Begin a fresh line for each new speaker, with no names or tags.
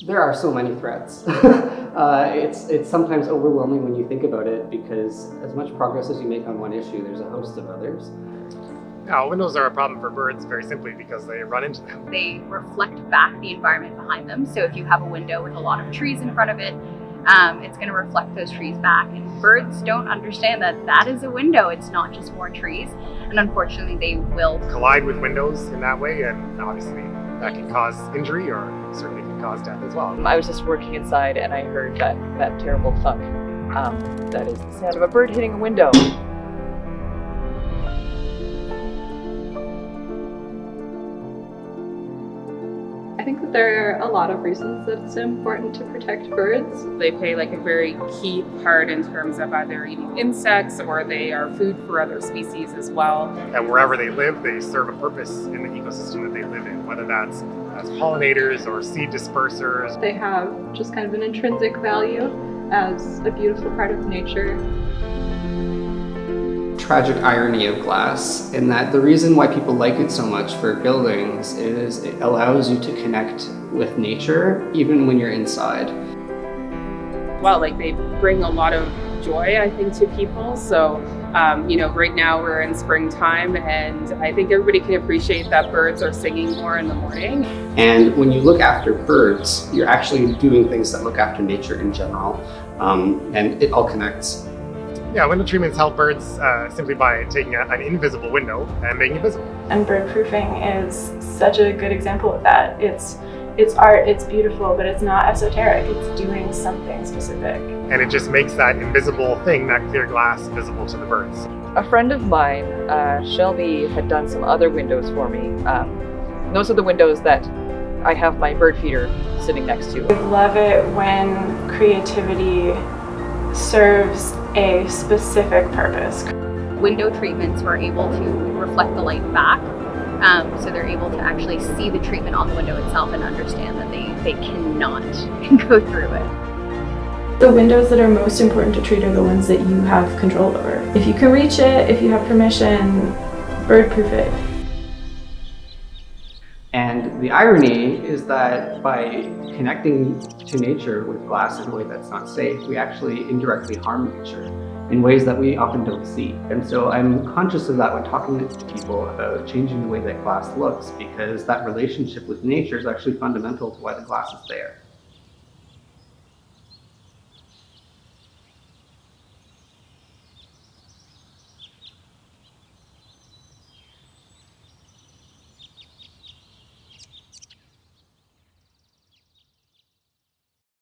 There are so many threats. It's sometimes overwhelming when you think about it, because as much progress as you make on one issue, there's a host of others.
Now, windows are a problem for birds very simply because they run into them.
They reflect back the environment behind them. So if you have a window with a lot of trees in front of it, it's going to reflect those trees back. And birds don't understand that that is a window. It's not just more trees. And unfortunately, they will
Collide with windows in that way, and obviously that can cause injury or certainly can cause death as well.
I was just working inside and I heard that terrible thunk. That is the sound of a bird hitting a window.
I think that there are a lot of reasons that it's important to protect birds.
They play like a very key part in terms of either eating insects or they are food for other species as well.
And wherever they live, they serve a purpose in the ecosystem that they live in, whether that's as pollinators or seed dispersers.
They have just kind of an intrinsic value as a beautiful part of nature.
Tragic irony of glass, in that the reason why people like it so much for buildings is it allows you to connect with nature even when you're inside.
Well, like they bring a lot of joy, I think, to people. So, right now we're in springtime and I think everybody can appreciate that birds are singing more in the morning.
And when you look after birds, you're actually doing things that look after nature in general, and it all connects.
Yeah, window treatments help birds simply by taking an invisible window and making it visible.
And bird proofing is such a good example of that. It's art, it's beautiful, but it's not esoteric. It's doing something specific.
And it just makes that invisible thing, that clear glass, visible to the birds.
A friend of mine, Shelby, had done some other windows for me. Those are the windows that I have my bird feeder sitting next to.
I love it when creativity serves a specific purpose.
window treatments are able to reflect the light back. So they're able to actually see the treatment on the window itself and understand that they cannot go through it.
The windows that are most important to treat are the ones that you have control over. If you can reach it, if you have permission, bird-proof it.
And the irony is that by connecting to nature with glass in a way that's not safe, we actually indirectly harm nature in ways that we often don't see. And so I'm conscious of that when talking to people about changing the way that glass looks, because that relationship with nature is actually fundamental to why the glass is there.